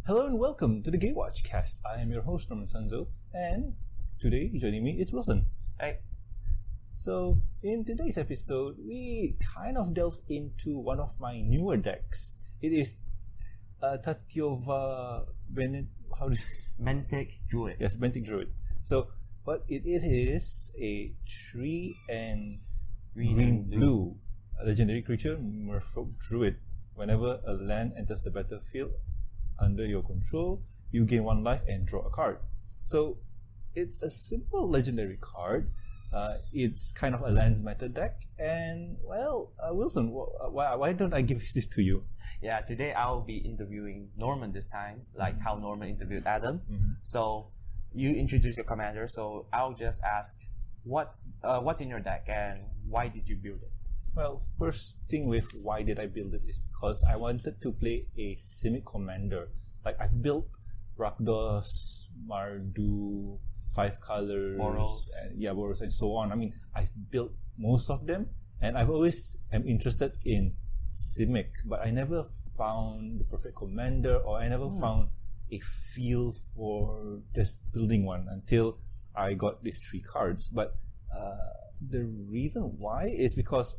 Hello and welcome to the Gatewatch Cast. I am your host, Sanzo, and today joining me is Wilson. Hey. So, in today's episode, we kind of delve into one of my newer decks. It is Tatyova Benthic Druid. Yes, Benthic Druid. So, what it is a 3 and green blue legendary creature, Merfolk Druid. Whenever a land enters the battlefield under your control, you gain 1 life and draw a card. So it's a simple legendary card. It's kind of a lands meta deck. And well, Wilson, why don't I give this to you? Yeah, today I'll be interviewing Norman this time, like how Norman interviewed Adam. Mm-hmm. So you introduce your commander. So I'll just ask, what's in your deck and why did you build it? Well, first thing with why did I build it is because I wanted to play a Simic commander. Like I've built Rakdos, Mardu, 5 colors, Boros, and so on. I mean, I've built most of them, and I've always am interested in Simic, but I never found the perfect commander, or I never found a feel for just building one until I got these 3 cards. But the reason why is because,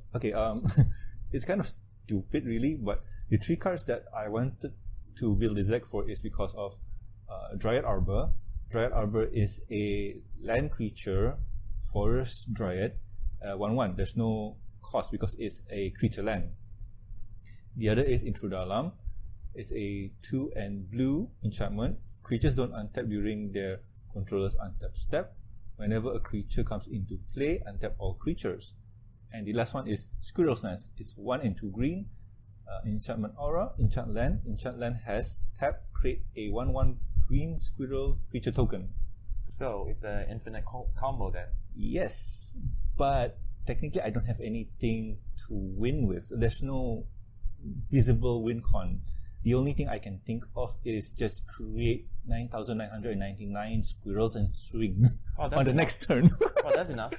it's kind of stupid really, but the 3 cards that I wanted to build this deck for is because of Dryad Arbor. Dryad Arbor is a land creature, forest dryad, 1/1. There's no cost because it's a creature land. The other is Intrudalam. It's a 2 and blue enchantment. Creatures don't untap during their controller's untap step. Whenever a creature comes into play, untap all creatures. And the last one is Squirrel's Nest. It's 1 and 2 green. Enchantment Aura, Enchant Land. Enchant Land has tap, create a 1/1 green squirrel creature token. So it's an infinite combo then? Yes, but technically I don't have anything to win with. There's no visible win con. The only thing I can think of is just create 9,999 squirrels and swing on the next turn. Oh, that's enough.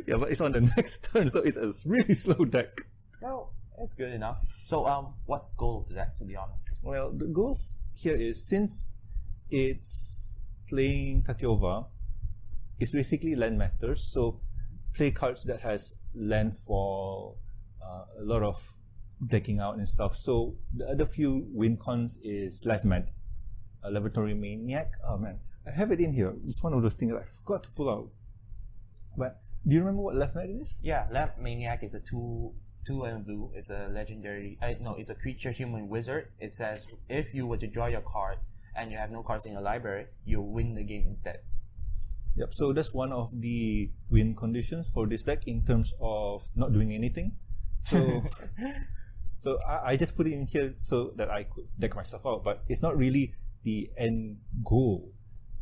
Yeah, but it's on the next turn, so it's a really slow deck. Well, it's good enough. So, what's the goal of the deck, to be honest? Well, the goals here is, since it's playing Tatyova, it's basically land matters, so play cards that has landfall, a lot of decking out and stuff. So the other few win cons is Life Mat, Laboratory Maniac. Oh man, I have it in here. It's one of those things that I forgot to pull out. But do you remember what Life Mat is? Yeah, Lab Maniac is a 2 and blue. It's a legendary. It's a creature human wizard. It says if you were to draw your card and you have no cards in your library, you win the game instead. Yep. So that's one of the win conditions for this deck in terms of not doing anything. So. So I just put it in here so that I could deck myself out, but it's not really the end goal.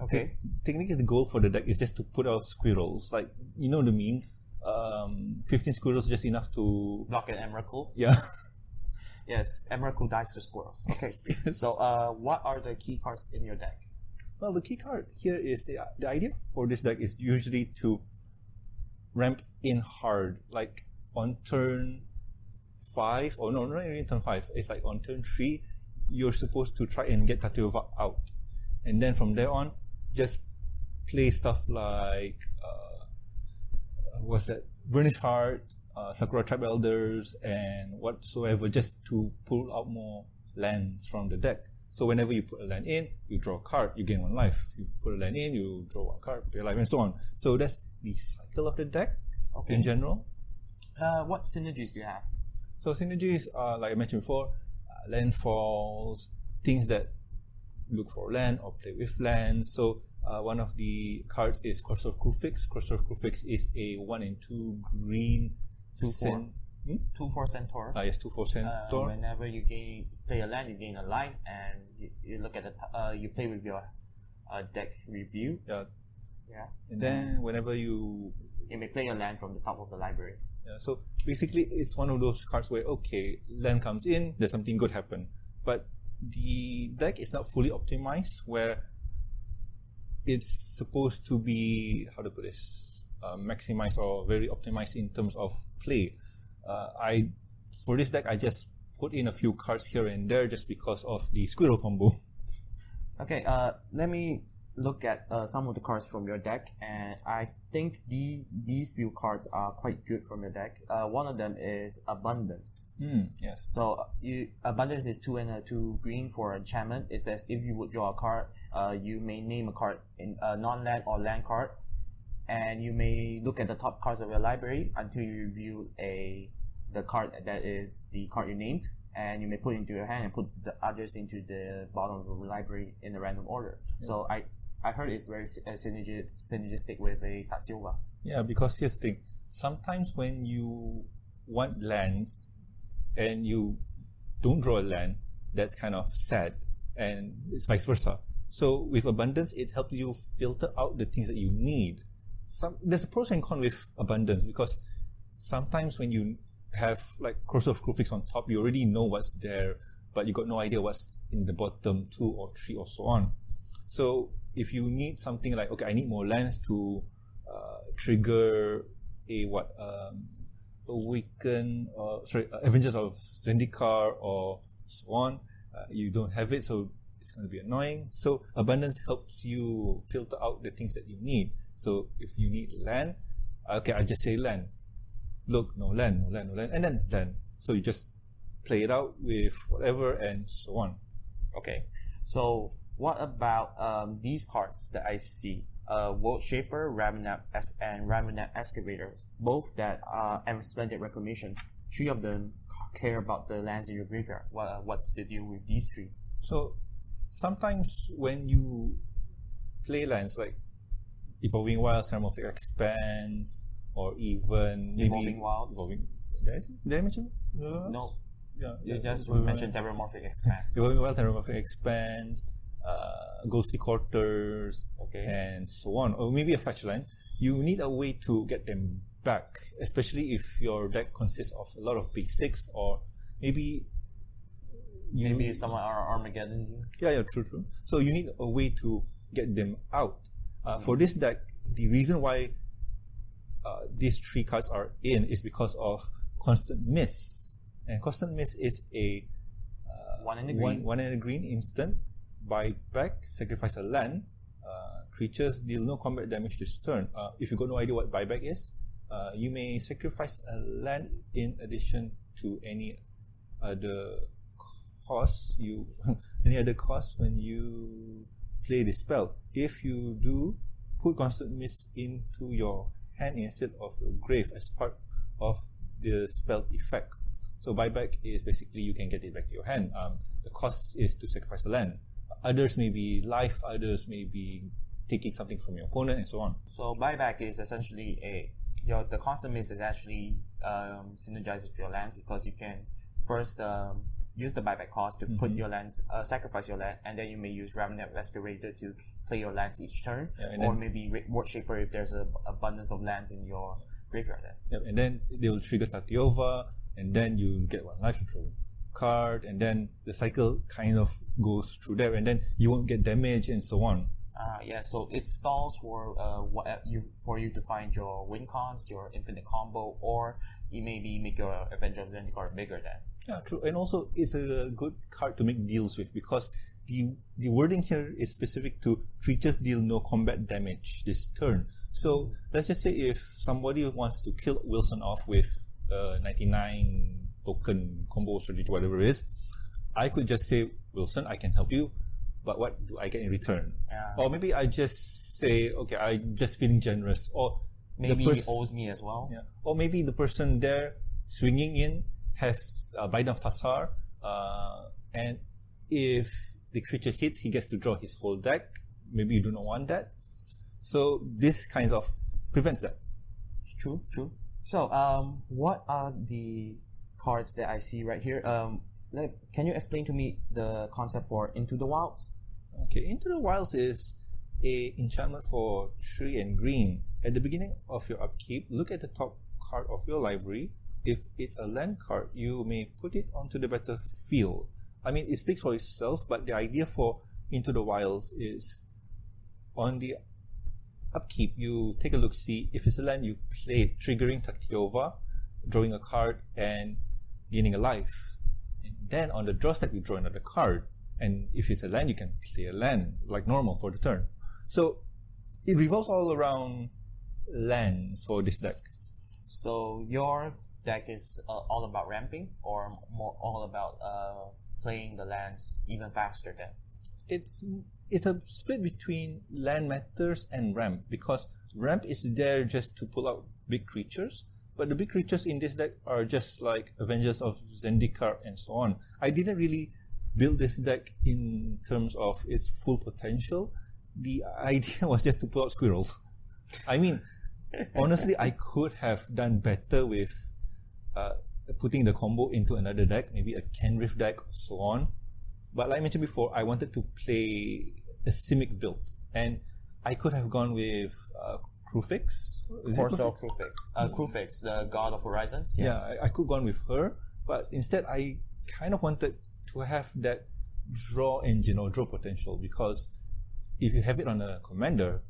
Okay. Technically, the goal for the deck is just to put out squirrels. Like, you know the meme? 15 squirrels just enough to... block an Emrakul? Yeah. Yes, Emrakul dies to squirrels. Okay. So, what are the key cards in your deck? Well, the key card here is the idea for this deck is usually to ramp in hard. Like, on turn 5, or no, not really turn 5, it's like on turn 3, you're supposed to try and get Tatyova out. And then from there on, just play stuff like, Burnished Heart, Sakura Tribe Elders, and whatsoever, just to pull out more lands from the deck. So whenever you put a land in, you draw a card, you gain 1 life. You put a land in, you draw 1 card, pay a life, and so on. So that's the cycle of the deck in general. What synergies do you have? So synergies are, like I mentioned before, landfalls, things that look for land or play with land. So one of the cards is Courser of Krufix. Courser of Krufix is a 1 and 2 green 2/4 Centaur. Yes, 2/4 Centaur. Whenever you play a land, you gain a life, and you look at you play with your deck review. Yeah. Yeah. And then whenever you may play a land from the top of the library. Yeah, so basically, it's one of those cards where, land comes in, there's something good happen. But the deck is not fully optimized, where it's supposed to be, maximized or very optimized in terms of play. For this deck, I just put in a few cards here and there just because of the squirrel combo. Okay, let me look at some of the cards from your deck, and I think these few cards are quite good from your deck. One of them is Abundance. Yes. So Abundance is 2 and a 2 green for enchantment. It says if you would draw a card, you may name a card in a non-land or land card, and you may look at the top cards of your library until you reveal the card that is the card you named, and you may put it into your hand and put the others into the bottom of the library in a random order. Yeah. So I heard it's very synergistic with a Tatyova. Yeah, because here's the thing. Sometimes when you want lands and you don't draw a land, that's kind of sad, and it's vice versa. So with Abundance, it helps you filter out the things that you need. There's a pros and cons with Abundance, because sometimes when you have like Crosser of Crowfix on top, you already know what's there, but you got no idea what's in the bottom 2 or 3 or so on. So if you need something like, okay, I need more lands to trigger Avengers of Zendikar or so on, you don't have it, so it's going to be annoying. So Abundance helps you filter out the things that you need. So if you need land, okay, I just say land. Look, no land, and then land. So you just play it out with whatever and so on. Okay, so what about these cards that I see? World Shaper, Ramunap, and Ramunap Excavator, both that are Splendid Reclamation. 3 of them care about the lands in your graveyard. What's the deal with these 3? So sometimes when you play lands like Evolving Wilds, Metamorphic Expanse, or even Evolving Wilds. Did I mention? No. Yeah, you just mentioned Metamorphic Expanse. Evolving Wilds, Metamorphic Expanse, Ghostly Quarters, okay, and so on. Or maybe a fetch land. You need a way to get them back, especially if your deck consists of a lot of basics, or maybe someone are Armageddon. Yeah, true. So you need a way to get them out. For this deck, the reason why these 3 cards are in is because of Constant Miss. And Constant Miss is a 1 and a green instant. Buy back, sacrifice a land. Creatures deal no combat damage this turn. If you got no idea what buyback is, you may sacrifice a land in addition to any other cost when you play the spell. If you do, put Constant Miss into your hand instead of your grave as part of the spell effect. So buyback is basically you can get it back to your hand. The cost is to sacrifice a land. Others may be life, others may be taking something from your opponent, and so on. So buyback is essentially the Constant Miss is actually synergizes with your lands, because you can first use the buyback cost to put your lands, sacrifice your land, and then you may use Ramunap Excavator to play your lands each turn, or maybe World Shaper if there's an abundance of lands in your graveyard. And then they will trigger Tatyova, and then you get 1 life control card, and then the cycle kind of goes through there, and then you won't get damage and so on. So it stalls for you to find your win cons, your infinite combo, or you maybe make your Avenger of Zendikar bigger than. Yeah, true. And also it's a good card to make deals with, because the wording here is specific to creatures deal no combat damage this turn. So let's just say if somebody wants to kill Wilson off with 99 token combo strategy, whatever it is, I could just say, Wilson, I can help you, but what do I get in return? Or maybe I just say, okay, I'm just feeling generous. Or maybe he owes me as well. Yeah. Or maybe the person there swinging in has Biden of Tassar, and if the creature hits, he gets to draw his whole deck. Maybe you do not want that. So this kind of prevents that. True. So, what are the cards that I see right here? Can you explain to me the concept for Into the Wilds? Okay, Into the Wilds is a enchantment for 3 and green. At the beginning of your upkeep, look at the top card of your library. If it's a land card, you may put it onto the battlefield. I mean, it speaks for itself, but the idea for Into the Wilds is on the upkeep, you take a look, see if it's a land, you play it, triggering Tatyova, drawing a card, and gaining a life. And then on the draw step, you draw another card. And if it's a land, you can play a land like normal for the turn. So it revolves all around lands for this deck. So your deck is all about ramping, or more all about playing the lands even faster then? It's a split between land matters and ramp, because ramp is there just to pull out big creatures, but the big creatures in this deck are just like Avengers of Zendikar and so on. I didn't really build this deck in terms of its full potential. The idea was just to pull out squirrels. I mean, honestly, I could have done better with putting the combo into another deck, maybe a Kenrith deck or so on. But like I mentioned before, I wanted to play a Simic build, and I could have gone with Krufix. Krufix, the god of horizons. Yeah, I could have gone with her, but instead I kind of wanted to have that draw engine or draw potential, because if you have it on a commander,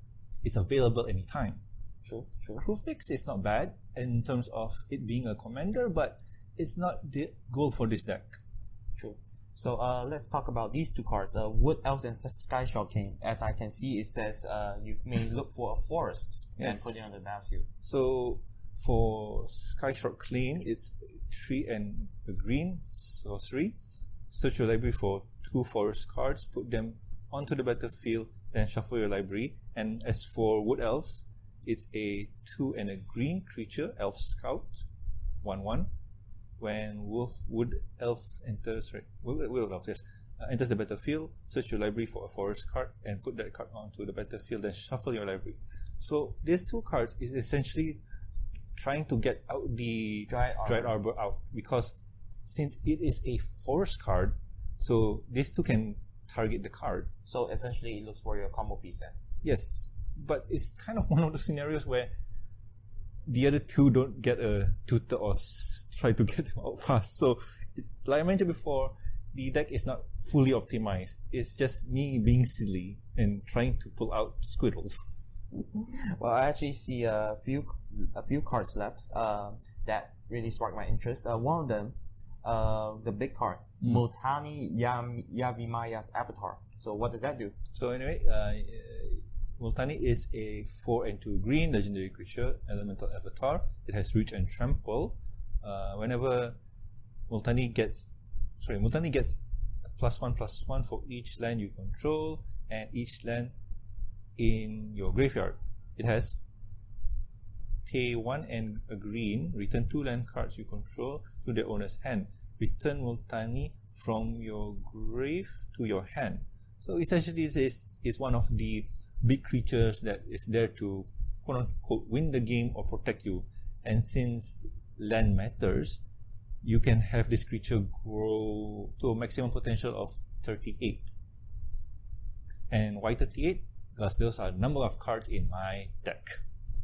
it's available anytime. True. Krufix is not bad in terms of it being a commander, but it's not the goal for this deck. True. So let's talk about these two cards. Wood Elves and Skyshock King. As I can see, it says you may look for a forest and put it on the battlefield. So for Skyshock King, it's 3 and a green sorcery. Search your library for 2 forest cards, put them onto the battlefield, then shuffle your library. And as for Wood Elves, it's a 2 and a green creature, Elf Scout, 1/1. When Wood Elf enters the battlefield, search your library for a forest card and put that card onto the battlefield, then shuffle your library. So these 2 cards is essentially trying to get out the Dried Arbor out, because since it is a forest card, so these 2 can target the card. So essentially it looks for your combo piece then. Yes, but it's kind of one of the scenarios where the other 2 don't get a tutor or try to get them out fast. So, it's, like I mentioned before, the deck is not fully optimized. It's just me being silly and trying to pull out squirrels. Well, I actually see a few cards left that really sparked my interest. One of them, the big card, Multani Yavimaya's Avatar. So what does that do? So anyway, Multani is a 4 and 2 green legendary creature, elemental avatar. It has reach and trample. Whenever Multani gets +1/+1 for each land you control and each land in your graveyard. It has pay 1 and a green, return 2 land cards you control to their owner's hand. Return Multani from your grave to your hand. So essentially this is one of the big creatures that is there to quote unquote win the game or protect you. And since land matters, you can have this creature grow to a maximum potential of 38. And why 38? Because those are the number of cards in my deck,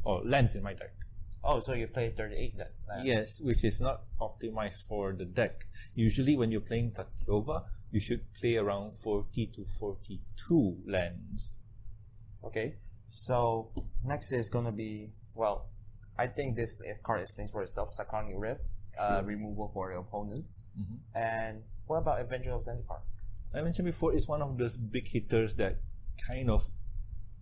or lands in my deck. Oh, so you play 38 then? Yes, which is not optimized for the deck. Usually when you're playing Tatyova, you should play around 40 to 42 lands. Okay, so next is going to be, well, I think this card explains for itself, Sakani Rift, removal for your opponents. And what about Avenger of Zendikar? I mentioned before, it's one of those big hitters that kind of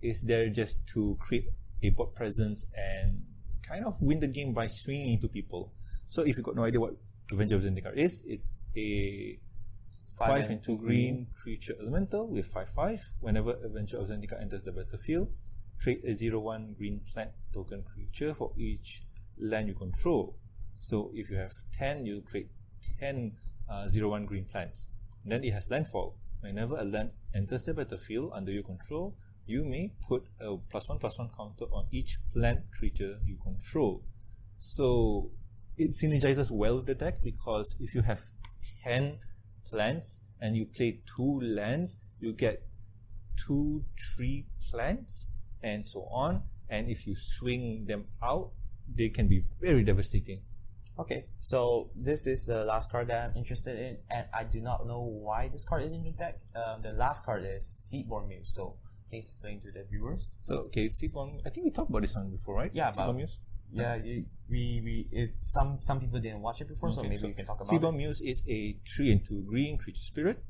is there just to create a board presence and kind of win the game by swinging into people. So if you got no idea what Avenger of Zendikar is, it's a 5 and 2 green creature elemental with 5/5. Whenever Avenger of Zendikar enters the battlefield, create a 0/1 green plant token creature for each land you control. So if you have 10, you create 10 0/1 green plants. And then it has landfall. Whenever a land enters the battlefield under your control, you may put a +1/+1 counter on each plant creature you control. So it synergizes well with the deck, because if you have 10 plants and you play 2 lands, you get 2-3 plants and so on. And if you swing them out, they can be very devastating. Okay, so this is the last card that I'm interested in, and I do not know why this card is in your deck. The last card is Seedborn Muse, so please explain to the viewers. So, okay, Seedborn, I think we talked about this one before, right? Yeah, Seedborn Muse? Yeah, some people didn't watch it before, so maybe we can talk about Seedborn Muse is a 3 and 2 green creature spirit.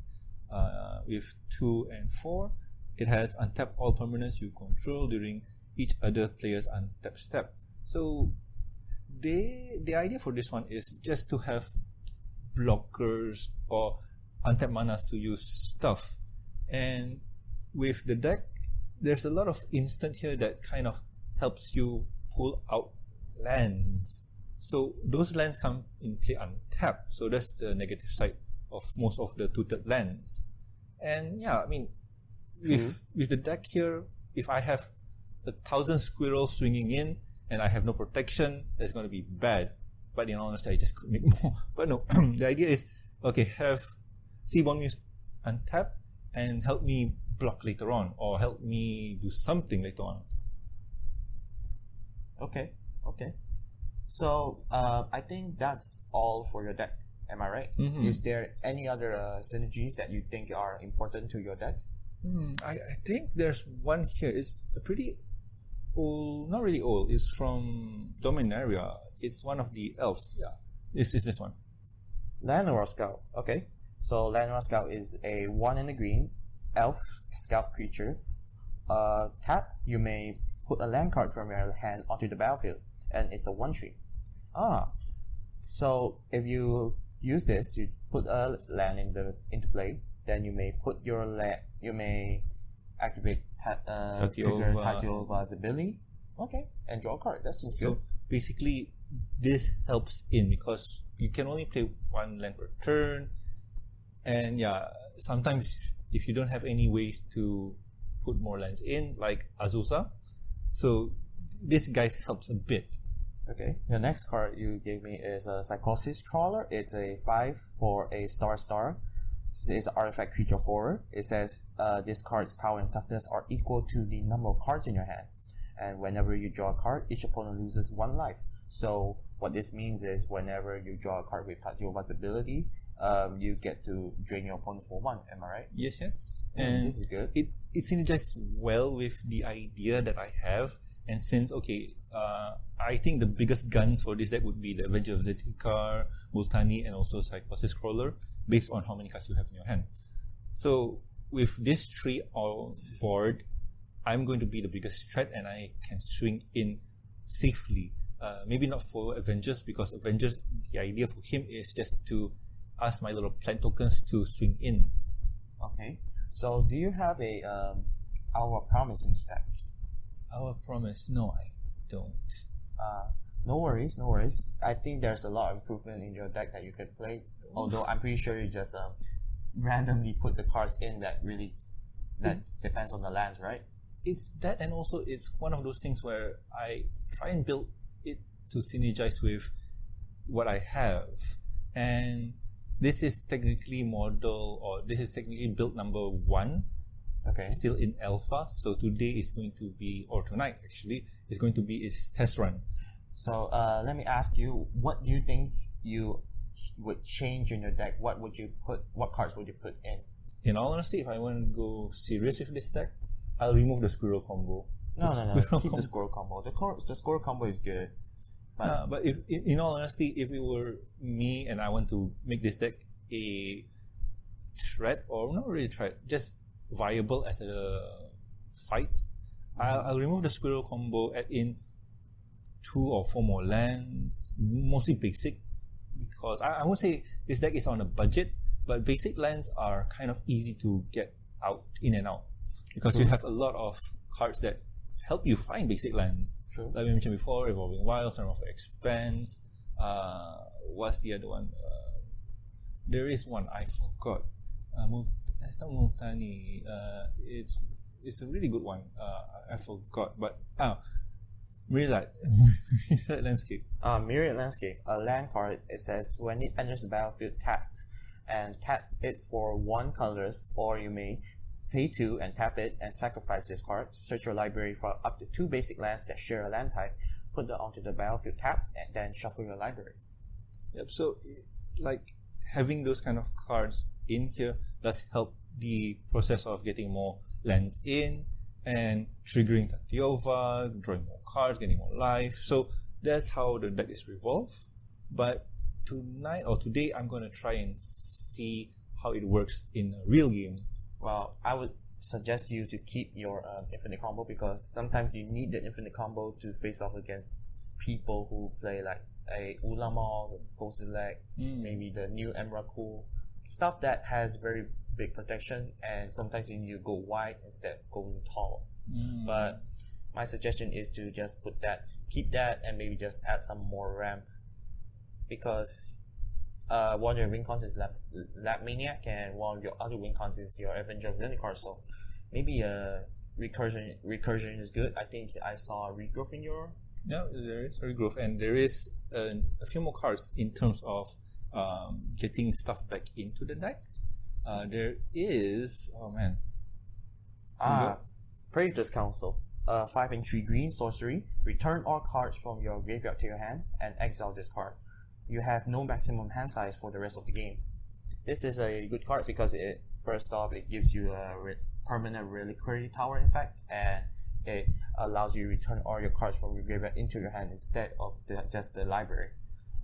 with 2 and 4. It has untap all permanents you control during each other player's untap step. So the idea for this one is just to have blockers or untap manas to use stuff. And with the deck, there's a lot of instant here that kind of helps you pull out lands. So those lands come in play untapped. So that's the negative side of most of the tutored lands. And yeah, I mean, with the deck here, if I have 1,000 squirrels swinging in and I have no protection, that's going to be bad. But in all honesty, I just could make more. But no, the idea is, okay, have Seaborn Muse untap and help me block later on, or help me do something later on. Okay. So I think that's all for your deck. Am I right? Mm-hmm. Is there any other synergies that you think are important to your deck? I think there's one here. It's a pretty old, not really old. It's from Dominaria. It's one of the elves. Yeah, this is this one. Llanowar Scout. Okay. So Llanowar Scout is a 1 in the green elf scout creature. Tap, you may put a land card from your hand onto the battlefield, and it's a 1/3. So if you use this, you put a land into play, then you may put your land, you may activate trigger Tatyova's ability. Okay, and draw a card. That seems good. So basically, this helps in because you can only play 1 land per turn, and yeah, sometimes if you don't have any ways to put more lands in, like Azusa, so this guy helps a bit. Okay, the next card you gave me is a Psychosis Trawler. It's a 5 for a star. It's an artifact creature horror. It says this card's power and toughness are equal to the number of cards in your hand. And whenever you draw a card, each opponent loses 1 life. So what this means is whenever you draw a card with Tatyova's ability, you get to drain your opponent for 1. Am I right? Yes. And this is good. It synergizes well with the idea that I have. And since, I think the biggest guns for this deck would be the Avenger of Zetikar, Multani, and also Psychosis Crawler, based on how many cards you have in your hand. So with this 3 on board, I'm going to be the biggest threat and I can swing in safely. Maybe not for Avengers, because Avengers, the idea for him is just to ask my little plant tokens to swing in. Okay. So do you have a Our Promise in this deck? Our Promise? No, I don't. No worries. I think there's a lot of improvement in your deck that you could play. Although I'm pretty sure you just randomly put the cards in that depends on the lands, right? It's that, and also it's one of those things where I try and build it to synergize with what I have. And this is technically build number 1. Okay. Still in alpha. So today is going to be, or tonight actually, is going to be its test run. So let me ask you, what do you think you would change in your deck? What cards would you put in? In all honesty, if I want to go serious with this deck, I'll remove the squirrel combo. No. Keep the squirrel combo. The squirrel combo is good. But if, in all honesty, if it were me and I want to make this deck a threat, or not really threat, just viable as a fight, I'll remove the squirrel combo, add in 2 or 4 more lands, mostly basic, because I won't say this deck is on a budget, but basic lands are kind of easy to get in and out, because you have a lot of cards that help you find basic lands. True. Like we mentioned before, Evolving Wilds, Storm of Expanse. What's the other one? There is one I forgot. It's not Multani. It's a really good one. I forgot, but Myriad Landscape. Myriad Landscape, a land card. It says when it enters the battlefield, tap it for 1 colors, or you may pay 2 and tap it and sacrifice this card. Search your library for up to 2 basic lands that share a land type. Put them onto the battlefield tapped, and then shuffle your library. Yep. So, like having those kind of cards in here does help the process of getting more lands in and triggering Tatyova, drawing more cards, getting more life. So that's how the deck is revolved. But tonight or today, I'm going to try and see how it works in a real game. Well, I would suggest you to keep your infinite combo, because sometimes you need the infinite combo to face off against people who play like a Ulama, Kozilek, maybe the new Emrakul, stuff that has very big protection, and sometimes you need to go wide instead of going tall. But my suggestion is to just keep that, and maybe just add some more ramp, because one of your win cons is Lab Maniac, and one of your other win cons is your Avenger of Zendikar. So maybe recursion is good. I think I saw a regrowth in your... Yeah, there is a regrowth, and there is a few more cards in terms of getting stuff back into the deck. There is... Oh man. Predator's Council. 5 and 3 green sorcery. Return all cards from your graveyard to your hand and exile this card. You have no maximum hand size for the rest of the game. This is a good card because first off, it gives you a permanent reliquary tower effect, and it allows you to return all your cards from your graveyard into your hand instead of just the library.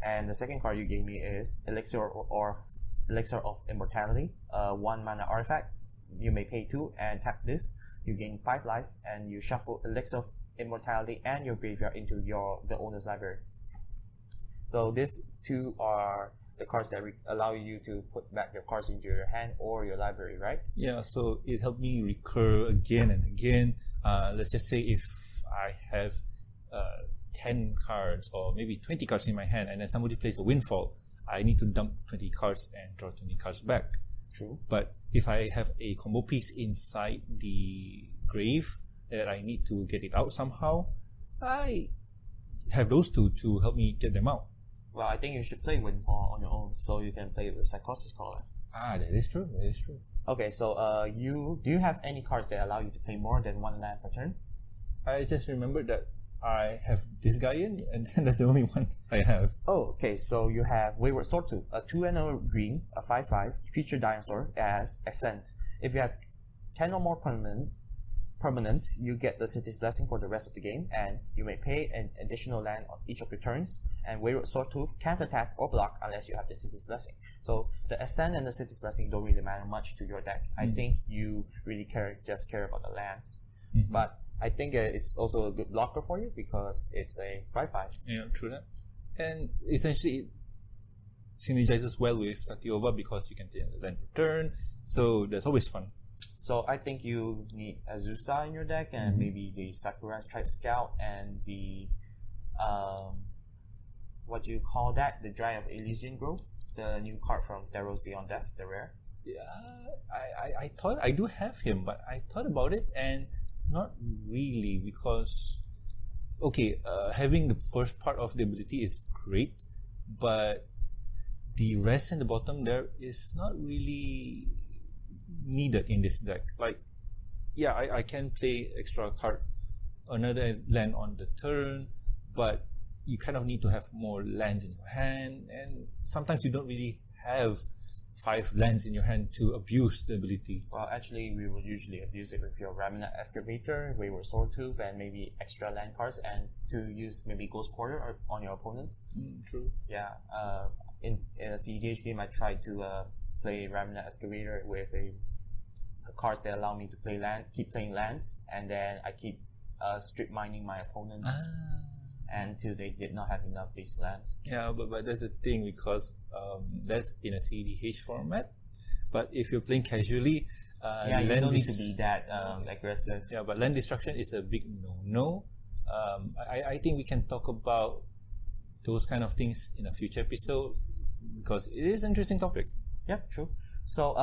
And the second card you gave me is Elixir of Immortality, 1 mana artifact. You may pay 2 and tap this. You gain 5 life, and you shuffle Elixir of Immortality and your graveyard into the owner's library. So these two are the cards that allow you to put back your cards into your hand or your library, right? Yeah, so it helped me recur again and again. Let's just say if I have 10 cards or maybe 20 cards in my hand, and then somebody plays a windfall, I need to dump 20 cards and draw 20 cards back. True. But if I have a combo piece inside the grave that I need to get it out somehow, I have those two to help me get them out. Well, I think you should play Windfall on your own, so you can play it with Psychosis Caller. That is true. That is true. Okay, so do you have any cards that allow you to play more than 1 land per turn? I just remembered that I have this guy in, and that's the only one I have. Oh, okay, so you have Wayward Swordtooth, a 2 and a green, a 5/5 creature dinosaur as Ascent. If you have 10 or more permanents, you get the City's Blessing for the rest of the game, and you may pay an additional land on each of your turns. And Wayward Swordtooth can't attack or block unless you have the City's Blessing. So the Ascent and the City's Blessing don't really matter much to your deck. I think you really just care about the lands. But I think it's also a good blocker for you because it's a 5/5. Yeah, true that. And essentially it synergizes well with Tatyova because you can take a land per turn, so that's always fun. So I think you need Azusa in your deck, and maybe the Sakura Tribe Scout, and the what do you call that? The Dry of Elysian Grove, the new card from Theros Beyond Death, the rare. Yeah, I thought I do have him, but I thought about it and not really, because having the first part of the ability is great, but the rest in the bottom there is not really needed in this deck. Like, yeah, I can play extra card, another land on the turn, but you kind of need to have more lands in your hand, and sometimes you don't really have 5 lands in your hand to abuse the ability. Well, actually, we would usually abuse it with your Remnant Excavator, Wayward Swordtooth, and maybe extra land cards, and to use maybe Ghost Quarter on your opponents. True. Yeah. In a CDH game, I tried to play Remnant Excavator with a cards that allow me to keep playing lands, and then I keep strip mining my opponents until they did not have enough basic lands. Yeah, but that's the thing, because that's in a CDH format. But if you're playing casually, you don't need to be that aggressive. Yeah, but land destruction is a big no. I think we can talk about those kind of things in a future episode, because it is an interesting topic. Yeah, true. So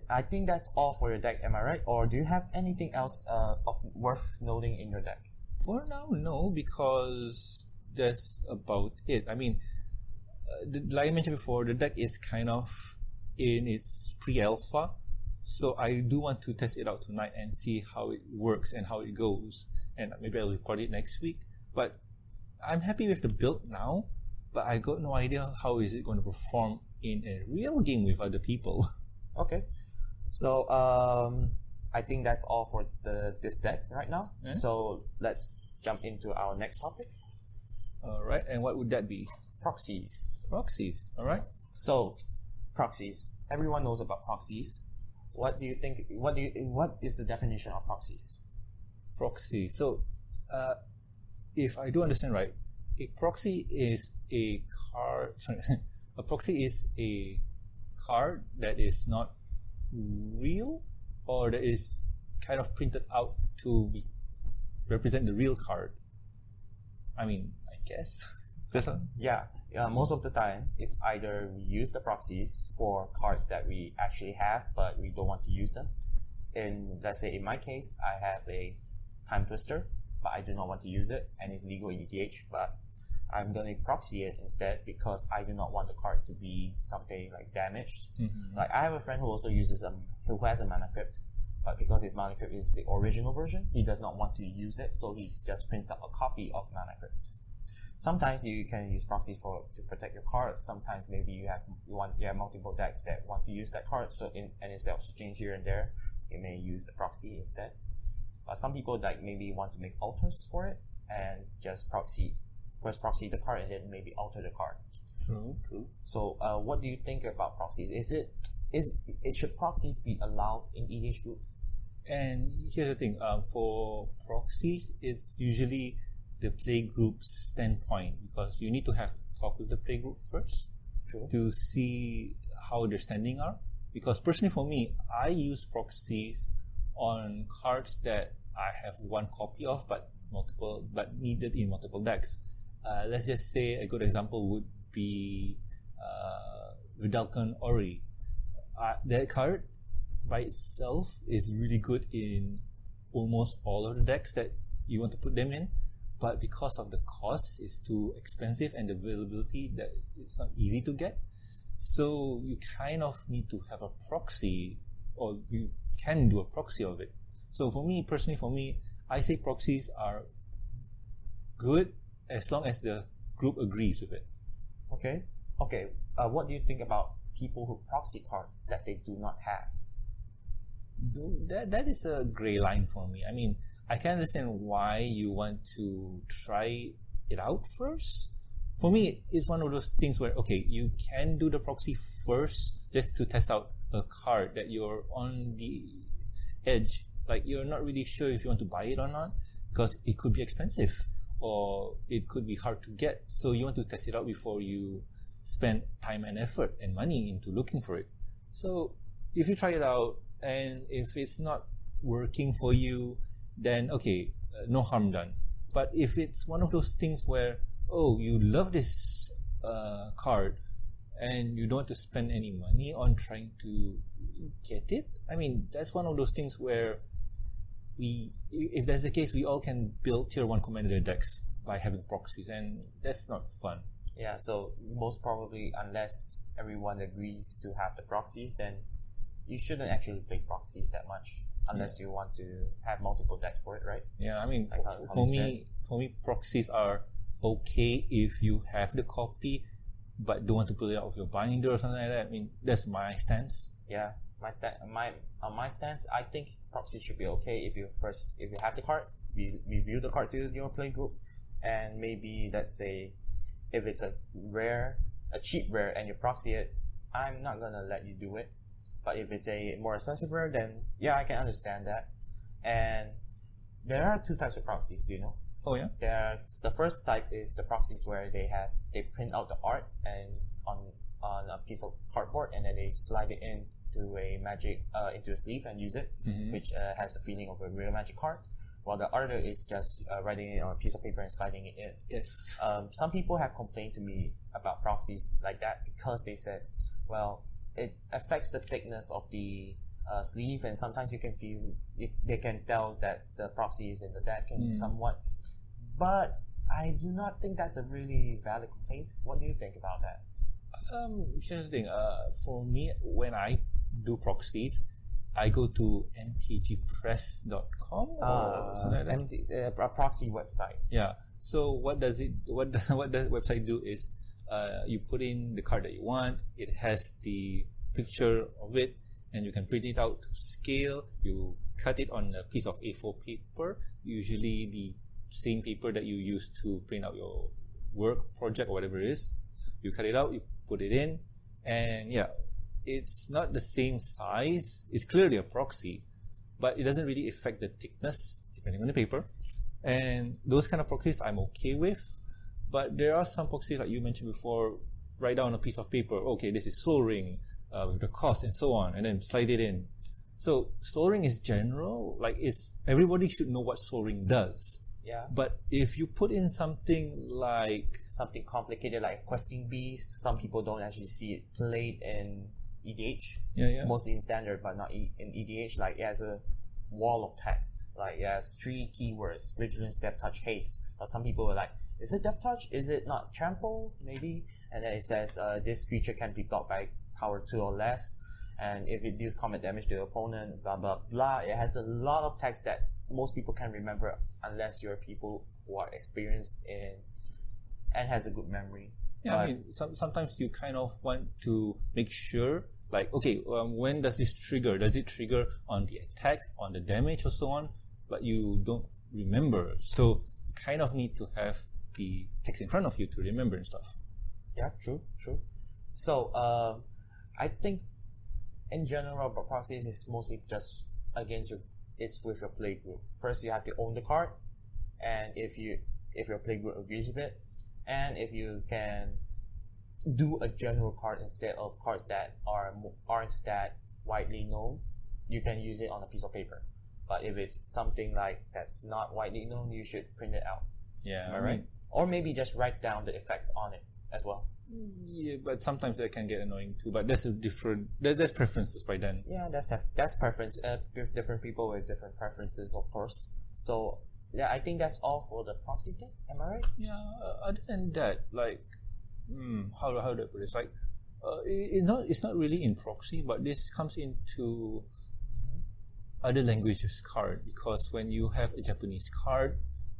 I think that's all for your deck, am I right? Or do you have anything else worth noting in your deck? For now, no, because that's about it. I mean, like I mentioned before, the deck is kind of in its pre-alpha, so I do want to test it out tonight and see how it works and how it goes, and maybe I'll record it next week. But I'm happy with the build now, but I got no idea how is it going to perform in a real game with other people. Okay, so I think that's all for this deck right now. So let's jump into our next topic. Alright, and what would that be? Proxies. Proxies, alright. So proxies. Everyone knows about proxies. What do you think? What is the definition of proxies? Proxy. So, if I do understand right, a proxy is a card. Sorry, a proxy is a card that is not real, or that is kind of printed out to represent the real card. I mean, I guess that's a, Yeah, most of the time, it's either we use the proxies for cards that we actually have, but we don't want to use them. Let's say in my case, I have a Time Twister, but I do not want to use it, and it's legal in EDH, but I'm going to proxy it instead because I do not want the card to be something like damaged. Mm-hmm. Like I have a friend who also uses who has a Mana Crypt, but because his Mana Crypt is the original version, he does not want to use it, so he just prints out a copy of Mana Crypt. Sometimes you can use proxies to protect your cards. Sometimes maybe you have multiple decks that want to use that card, and instead of switching here and there, you may use the proxy instead. But some people maybe want to make alters for it and just first proxy the card and then maybe alter the card. true. So what do you think about proxies? Should proxies be allowed in EDH groups? And here's the thing, for proxies, it's usually the playgroup standpoint, because you need to have a talk with the playgroup first. True. To see how their standing are. Because personally for me, I use proxies on cards that I have one copy of but needed in multiple decks. Let's just say a good example would be Vidalcan Ori. That card by itself is really good in almost all of the decks that you want to put them in, but because of the cost, it's too expensive, and the availability that it's not easy to get. So you kind of need to have a proxy, or you can do a proxy of it. So personally, I say proxies are good as long as the group agrees with it. Okay. What do you think about people who proxy cards that they do not have? That is a gray line for me. I mean, I can understand why you want to try it out first. For me, it's one of those things where, okay, you can do the proxy first just to test out a card that you're on the edge. Like, you're not really sure if you want to buy it or not, because it could be expensive or it could be hard to get. So you want to test it out before you spend time and effort and money into looking for it. So if you try it out and if it's not working for you, then okay, no harm done. But if it's one of those things where, oh, you love this card and you don't want to spend any money on trying to get it, I mean, that's one of those things where if that's the case, we all can build tier 1 commander decks by having proxies, and that's not fun. Yeah, so most probably, unless everyone agrees to have the proxies, then you shouldn't actually play proxies that much, unless you want to have multiple decks for it, right? Yeah, I mean, Like for me, proxies are okay if you have the copy, but don't want to pull it out of your binder or something like that. I mean, that's my stance. Yeah, my stance, I think proxies should be okay if you have the card, review the card to your play group, and maybe let's say if it's a cheap rare and you proxy it, I'm not gonna let you do it. But if it's a more expensive rare, then yeah, I can understand that. And there are two types of proxies, do you know? Oh yeah. The first type is the proxies where they print out the art and on a piece of cardboard, and then they slide it into into a sleeve and use it, which has the feeling of a real Magic card. While the other is just writing it on a piece of paper and sliding it in. Yes. Some people have complained to me about proxies like that because they said, well, it affects the thickness of the sleeve, and sometimes they can tell that the proxy is in the deck and somewhat. But I do not think that's a really valid complaint. What do you think about that? Here's the thing. For me, when I do proxies, I go to mtgpress.com or something like that. A proxy website. Yeah. So what the website do is, you put in the card that you want. It has the picture of it, and you can print it out to scale. You cut it on a piece of A4 paper, usually the same paper that you use to print out your work project or whatever it is. You cut it out, you put it in, and yeah, it's not the same size. It's clearly a proxy, but it doesn't really affect the thickness depending on the paper. And those kind of proxies I'm okay with. But there are some proxies like you mentioned before, write down a piece of paper, okay, this is Sol Ring with the cost and so on, and then slide it in. So Sol Ring is general, like everybody should know what Sol Ring does. Yeah. But if you put in something like something complicated like Questing Beast, some people don't actually see it played in EDH. Yeah. Mostly in standard, but not in EDH. Like it has a wall of text. Like it has 3 keywords: Vigilance, Depth Touch, Haste. But some people are like, is it Depth Touch? Is it not Trample? Maybe. And then it says this creature can be blocked by power 2 or less. And if it deals combat damage to the opponent, blah blah blah. It has a lot of text that most people can remember unless you're people who are experienced in and has a good memory. Yeah, I mean, sometimes you kind of want to make sure, like, okay, when does this trigger? Does it trigger on the attack, on the damage, or so on? But you don't remember, so you kind of need to have the text in front of you to remember and stuff. Yeah, true. So, I think in general, proxies is mostly just it's with your playgroup. First, you have to own the card, and if your playgroup agrees with it, and if you can do a general card instead of cards that aren't that widely known, you can use it on a piece of paper. But if it's something like that's not widely known, you should print it out. Yeah, am I right? Or maybe just write down the effects on it as well. Yeah, but sometimes that can get annoying too. But there's preferences by then. Yeah, that's preference. Different people with different preferences, of course. So yeah, I think that's all for the proxy thing. Am I right? Yeah. Other than that, like, how do I put this? Like, it's not really in proxy, but this comes into other languages card, because when you have a Japanese card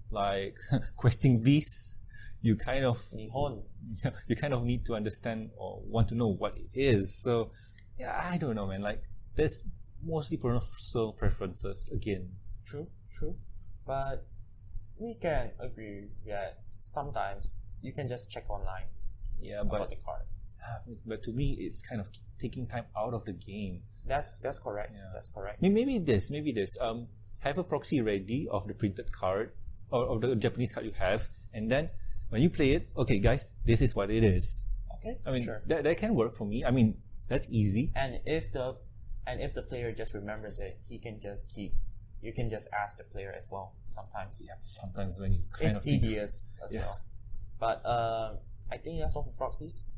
like Questing Beast, you kind of need to understand or want to know what it is. So yeah, I don't know, man. Like, there's mostly personal preferences again. True. But we can agree that sometimes you can just check online. Yeah, about the card. But to me, it's kind of taking time out of the game. That's correct. Yeah. That's correct. Maybe this. Have a proxy ready of the printed card or of the Japanese card you have, and then when you play it, okay, guys, this is what it is. Okay. I mean, sure. that can work for me. I mean, that's easy. And if the player just remembers it, you can just ask the player as well. Sometimes. Yeah. Sometimes when you it's tedious as well. But I think that's all for proxies.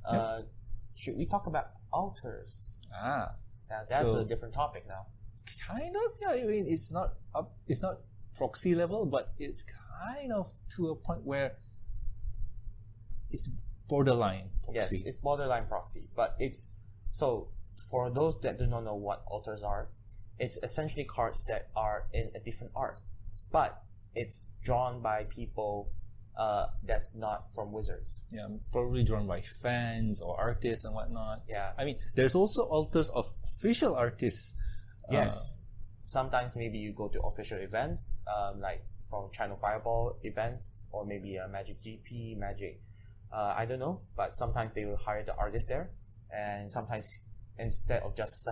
Should we talk about altars? That's a different topic now. Kind of, yeah. I mean, it's not proxy level, but it's kind of to a point where it's borderline proxy. Yes, it's borderline proxy, but it's so for those that do not know what altars are, it's essentially cards that are in a different art, but it's drawn by people that's not from Wizards. Yeah, probably drawn by fans or artists and whatnot. Yeah. I mean, there's also altars of official artists. Yes. Sometimes maybe you go to official events, like from Channel Fireball events, or maybe a Magic GP, Magic, I don't know, but sometimes they will hire the artist there, and sometimes instead of just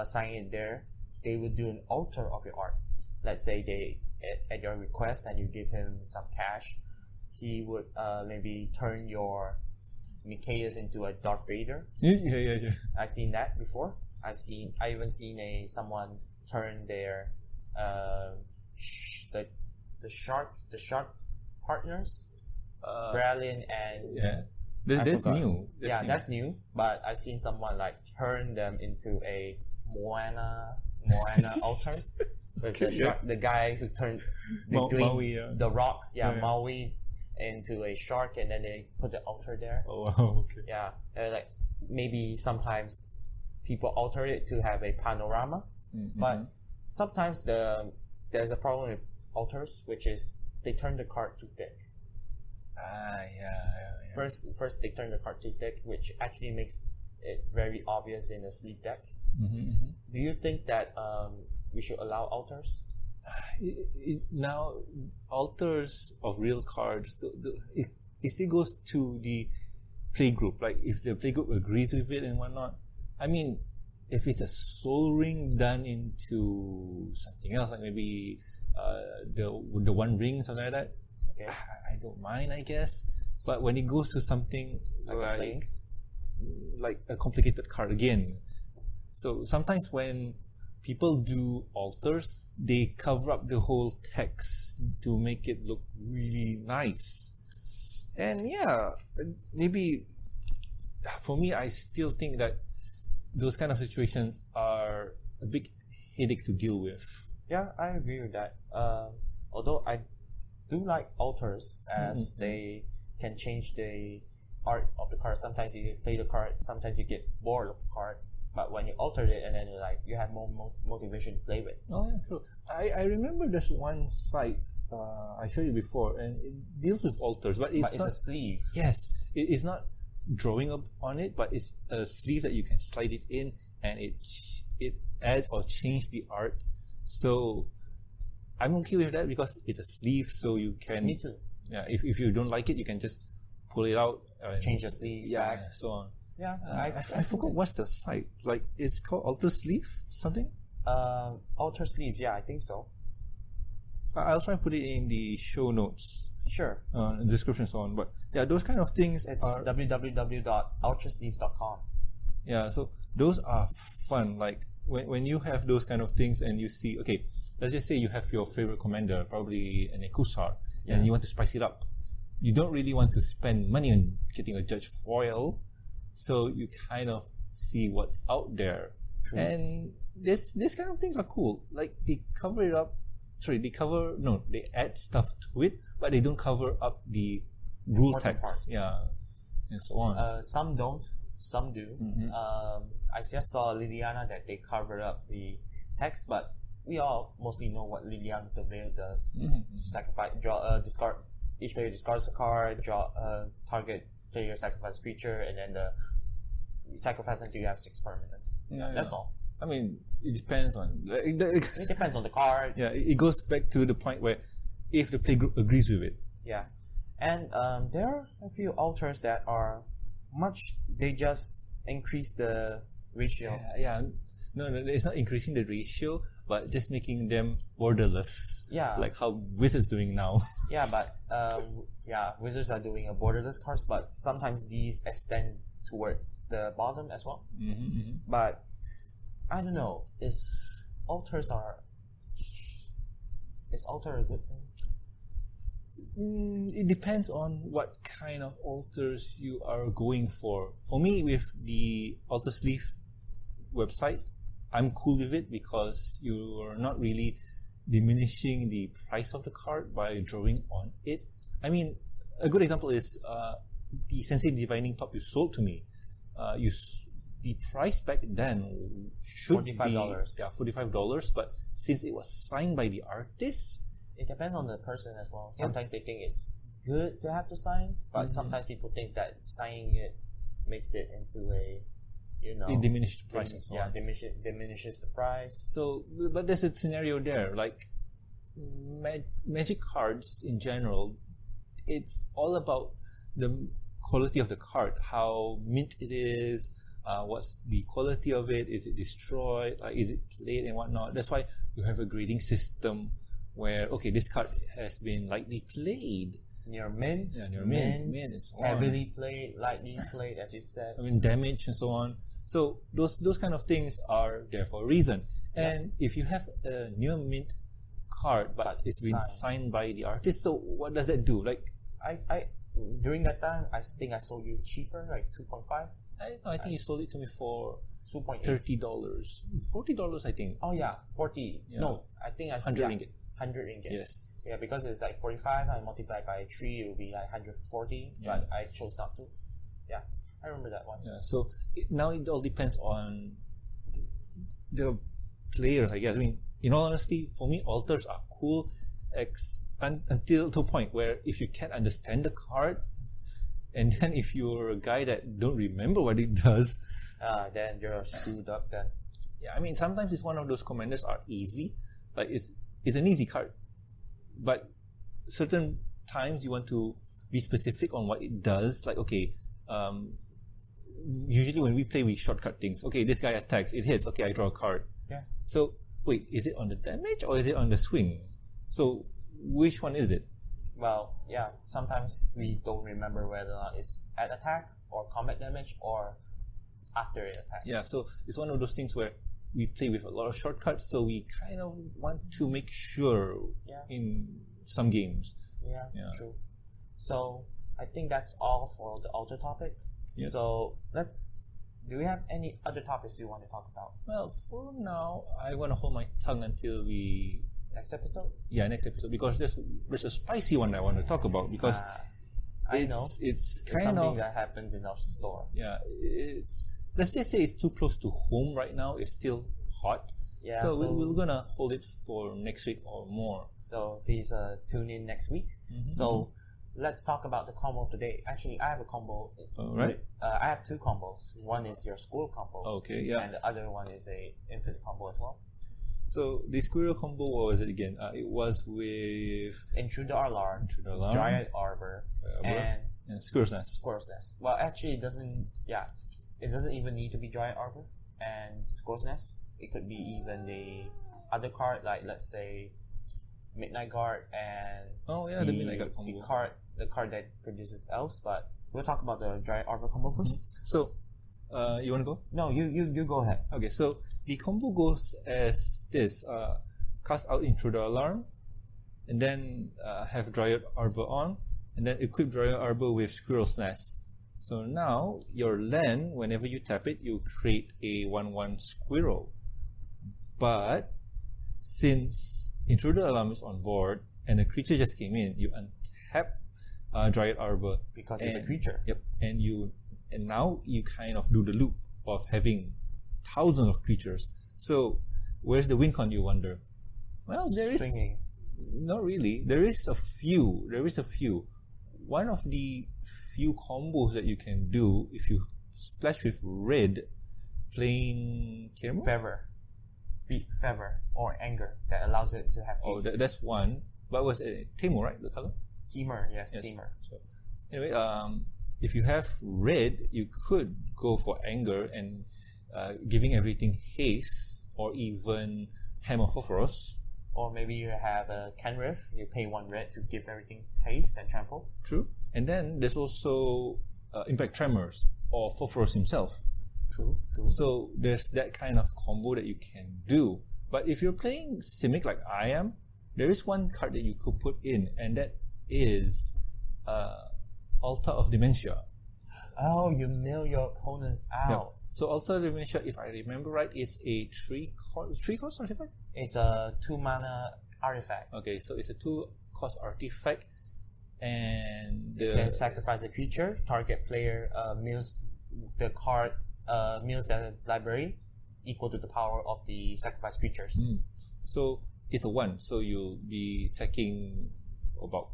signing it there, they will do an altar of your art. Let's say they, at your request, and you give him some cash, he would maybe turn your Mikaeus into a Darth Vader. Yeah. I've seen that before. I even seen someone turn their the shark partners, Bralin and That's new. That's new. But I've seen someone like turn them into a Moana altar. With the guy who turned Maui, the rock, Maui, into a shark, and then they put the altar there. Oh wow, okay. Yeah, like maybe sometimes people alter it to have a panorama, but sometimes there's a problem with altars, which is they turn the card too thick. Yeah. First they turn the card too thick, which actually makes it very obvious in a sleep deck. Do you think that we should allow altars? Now, altars of real cards, it still goes to the playgroup. Like, if the playgroup agrees with it and whatnot, I mean, if it's a soul ring done into something else, like maybe the one ring, something like that, Okay. I don't mind, I guess. But when it goes to something like a complicated card again, so sometimes when people do alters, they cover up the whole text to make it look really nice. And yeah, maybe for me, I still think that those kind of situations are a big headache to deal with. Yeah, I agree with that. Although I do like alters as they can change the art of the card. Sometimes you play the card, sometimes you get bored of the card. But when you alter it and then you have more motivation to play with. Oh yeah, true. I remember there's one site I showed you before, and it deals with alters, but it's not a sleeve. Yes, it's not drawing up on it, but it's a sleeve that you can slide it in, and it adds or change the art. So I'm okay with that because it's a sleeve, so you can. Me too. Yeah, if you don't like it, you can just pull it out, and change the sleeve back, so on. Yeah, I forgot what's the site. Like, it's called Alter Sleeve something. Alter sleeves. Yeah, I think so. I'll try and put it in the show notes. Sure. In the description and so on. But yeah, those kind of things. It's www.altersleeves.com. Yeah, so those are fun. Like when you have those kind of things and you see, okay, let's just say you have your favorite commander, probably an Ekusar, and you want to spice it up. You don't really want to spend money on getting a Judge Foil, so you kind of see what's out there. True. And this kind of things are cool. Like they cover it up. They add stuff to it, but they don't cover up the rule text. Parts. Yeah, and so on. Some don't, some do. Mm-hmm. I just saw Liliana that they covered up the text, but we all mostly know what Liliana the Veil does. Mm-hmm. Sacrifice, draw, discard. Each player discards a card, draw, target player sacrifice creature, and then the sacrifice until you have 6 permanents. That's all. I mean, it depends on. It depends on the card. Yeah, it goes back to the point where if the play group agrees with it. Yeah, and there are a few alters that are they just increase the ratio. Yeah. No, it's not increasing the ratio, but just making them borderless. Yeah. Like how Wizards doing now. Yeah, but Wizards are doing a borderless cards, but sometimes these extend towards the bottom as well. Mm-hmm. But I don't know. Is alter a good thing? It depends on what kind of alters you are going for. For me, with the Alter Sleeve website, I'm cool with it because you're not really diminishing the price of the card by drawing on it. I mean, a good example is the Sensei Divining Top you sold to me. The price back then should $45. be $45, but since it was signed by the artist, it depends on the person as well. Sometimes they think it's good to have the sign, but sometimes people think that signing it makes it into a, it diminishes the price and so on. Diminishes the price. So, but there's a scenario there. Like Magic cards in general, it's all about the quality of the card, how mint it is. What's the quality of it? Is it destroyed? Is it played and whatnot? That's why you have a grading system where, okay, this card has been lightly played. Near mint. Yeah, near mint and so on. Heavily played, lightly played, as you said. I mean, damage and so on. So those kind of things are there for a reason. And if you have a near mint card, but it's been signed by the artist, so what does that do? Like, I during that time, I think I sold you cheaper, like 2.5. I think you sold it to me for $2.8. $30, $40, I think. Oh yeah, 40. Yeah. No, I think I sold 100 ringgit. 100 ringgit. Yes. Yeah, because it's like 45. I multiply by 3, it will be like 140. Yeah. But I chose not to. Yeah, I remember that one. Yeah. So now it all depends on the players, I guess. I mean, in all honesty, for me, alters are cool, until to a point where if you can't understand the card. And then if you're a guy that don't remember what it does, then you're screwed up then. Yeah, I mean, sometimes it's one of those commanders are easy. Like it's an easy card. But certain times you want to be specific on what it does. Like, okay, usually when we play, we shortcut things. Okay, this guy attacks, it hits. Okay, I draw a card. Yeah. So wait, is it on the damage or is it on the swing? So which one is it? Well, yeah. Sometimes we don't remember whether or not it's at attack or combat damage or after it attacks. Yeah. So it's one of those things where we play with a lot of shortcuts, so we kind of want to make sure in some games. Yeah, true. So I think that's all for the altar topic. Yeah. So do we have any other topics you want to talk about? Well, for now, I want to hold my tongue until next episode. Yeah, next episode, because there's a spicy one I want to talk about, because I know it's kind something of that happens in our store. Yeah, let's just say it's too close to home right now. It's still hot. Yeah, so we're gonna hold it for next week or more. So please tune in next week. Mm-hmm. So let's talk about the combo today. Actually, I have a combo. Right. I have two combos. One is your squirrel combo. Okay, yeah. And the other one is a infinite combo as well. So the squirrel combo, what was it again? It was with Intruder Alarm, Giant Arbor, and Squirrel's Nest. Squirrel's Nest. Well, actually, it doesn't even need to be Giant Arbor and Squirrel's Nest. It could be even the other card, like let's say Midnight Guard and the Midnight Guard combo. The card that produces elves. But we'll talk about the Giant Arbor combo first. So, you want to go? No, you go ahead. Okay, so the combo goes as this: cast out Intruder Alarm, and then have Dryad Arbor on, and then equip Dryad Arbor with Squirrel's Nest. So now your land, whenever you tap it, you create a 1/1 squirrel. But since Intruder Alarm is on board and a creature just came in, you untap Dryad Arbor because it's a creature. Yep, and now you kind of do the loop of having thousands of creatures. So where's the win con, you wonder? Well, there is Swinging. Not really. There is a few. One of the few combos that you can do if you splash with red, playing Kirmo? Fever or Anger, that allows it to have haste. That's one. But was it Timur, right? The color? Timur, yes. Timur. So anyway, if you have red, you could go for Anger and giving everything haste, or even Hammer Phosphorus. Or maybe you have a Kenrith, you pay 1 red to give everything haste and trample. True. And then there's also Impact Tremors or Phosphorus himself. True. So there's that kind of combo that you can do. But if you're playing Simic like I am, there is one card that you could put in, and that is Altar of Dementia. Oh, you mill your opponents out. Yeah. So Altar of Dementia, if I remember right, is a 3-cost artifact? It's a 2-mana artifact. Okay, so it's a 2-cost artifact, and it says sacrifice a creature. Target player mills the card, mills the library equal to the power of the sacrificed creatures. So it's a 1, so you'll be sacking about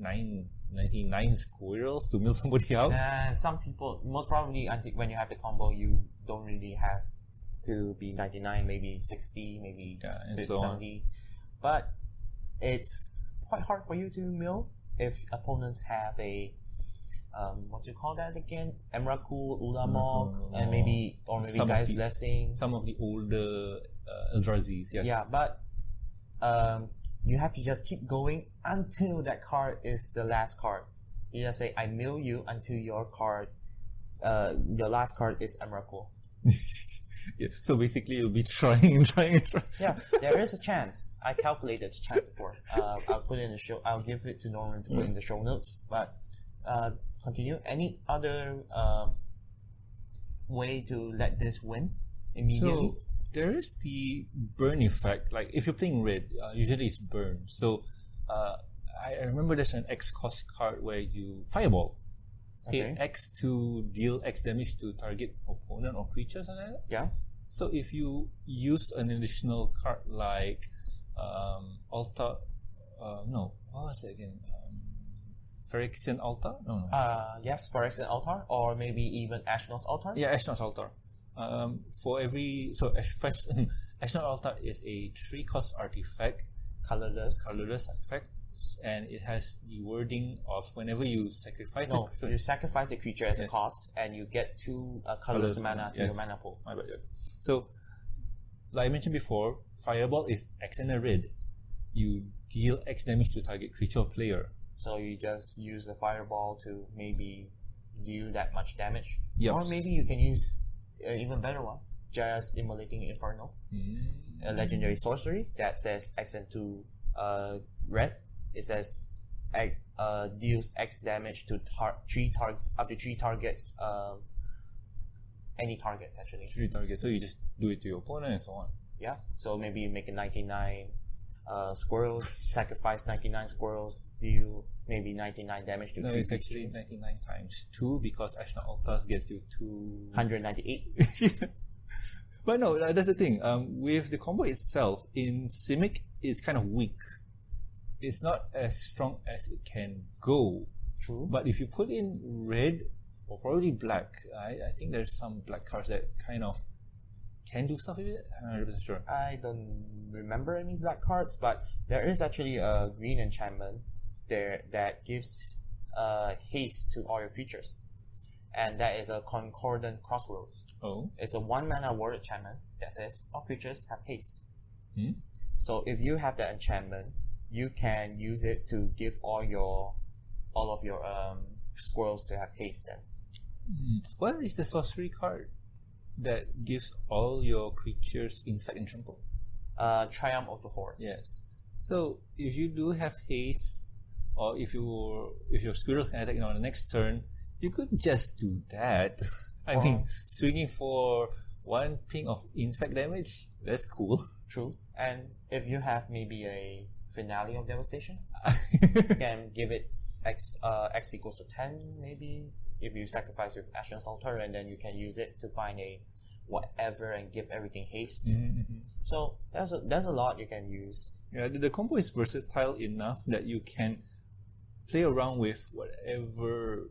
99 squirrels to mill somebody out. And some people, most probably, when you have the combo, you don't really have to be 99, maybe 60, maybe 70. But it's quite hard for you to mill if opponents have a what do you call that again? Emrakul, Ulamog, and maybe Guy's Blessing. Some of the older Eldrazi's, yes. Yeah, but you have to just keep going until that card is the last card. You just say, I mill you until your card, your last card is Emrakul. Yeah, so basically you'll be trying. Yeah, there is a chance. I calculated the chance before. I'll put it in the show. I'll give it to Norman to put in the show notes. But continue. Any other way to let this win immediately? So there is the burn effect. Like if you're playing red, usually it's burn. So I remember there's an X cost card where you fireball. Pay X to deal X damage to target opponent or creatures and like that. Yeah. So if you use an additional card like Altar, what was it again? Phyrexian Altar? No. Yes, Phyrexian Altar, or maybe even Ashnod's Altar. Yeah, Ashnod's Altar. Ashnod Altar is a 3-cost artifact, colorless artifact. and it has the wording of whenever you sacrifice No, a you sacrifice a creature as a Yes. cost, and you get 2 colorless mana to Yes. your mana pool. My bad, yeah. So, like I mentioned before, Fireball is X and a red. You deal X damage to target creature or player. So you just use the fireball to maybe deal that much damage. Yep. Or maybe you can use an even better one, just Immolating Inferno. A legendary sorcery that says X and 2 red. It says deals X damage to up to 3 targets, any targets actually. 3 targets, so you just do it to your opponent and so on. Yeah, so maybe you make a 99 squirrels, sacrifice 99 squirrels, deal maybe 99 damage to No, 3 it's actually 99 times 2 because Ashnod Altars gets you 198. But no, that's the thing. With the combo itself, in Simic, it's kind of weak. It's not as strong as it can go. True. But if you put in red or probably black, I think there's some black cards that kind of can do stuff with it. I'm not 100% sure. I don't remember any black cards, but there is actually a green enchantment there that gives haste to all your creatures. And that is a Concordant Crossroads. Oh. It's a 1 mana word enchantment that says all creatures have haste. Hmm? So if you have that enchantment, you can use it to give all of your squirrels to have haste then. What is the sorcery card that gives all your creatures infect and trample? Triumph of the Hordes. Yes. So if you do have haste, or if your squirrels can attack on the next turn, you could just do that. I mean, swinging for 1 ping of infect damage, that's cool. True. And if you have maybe a Finale of Devastation, you can give it X equals to 10 maybe, if you sacrifice with Ashnod's Altar, and then you can use it to find a whatever and give everything haste. So there's a lot you can use. Yeah, the combo is versatile enough that you can play around with whatever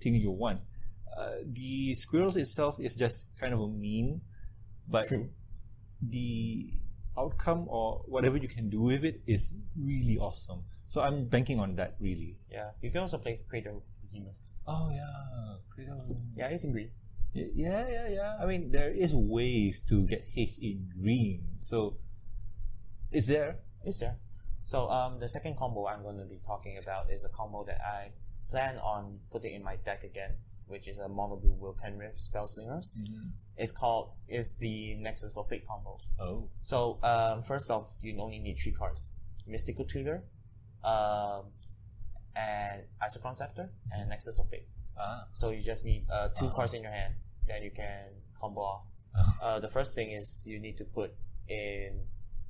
thing you want. The squirrels itself is just kind of a meme, but True. the outcome or whatever you can do with it is really awesome. So I'm banking on that, really. Yeah, you can also play Cradle Behemoth. Oh yeah, Cradle. Yeah, it's in green. Yeah. I mean, there is ways to get haste in green, so it's there. It's there. So the second combo I'm going to be talking about is a combo that I plan on putting in my deck again, which is a mono blue Wilken Rift Spellslingers. It's the Nexus of Fate combo. Oh. So first off, you only need 3 cards: Mystical Tutor, and Isochron Scepter, and Nexus of Fate. So you just need 2 cards in your hand, then you can combo off. The first thing is you need to put in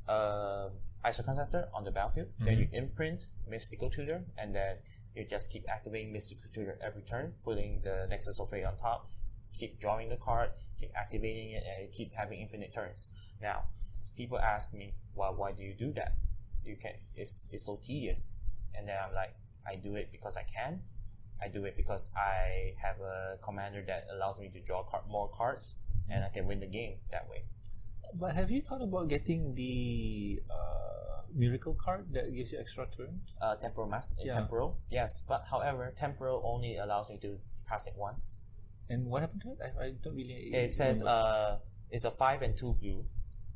Isochron Scepter on the battlefield, then you imprint Mystical Tutor, and then you just keep activating Mystical Tutor every turn, putting the Nexus of Fate on top, keep drawing the card, keep activating it, and you keep having infinite turns. Now, people ask me, well, why do you do that? It's so tedious. And then I'm like, I do it because I can. I do it because I have a commander that allows me to draw more cards, and I can win the game that way. But have you thought about getting the Miracle card that gives you extra turns? Temporal Master, Temporal, yes. But however, Temporal only allows me to cast it once. And what happened to it? I don't really. It says it's a 5 and 2 blue.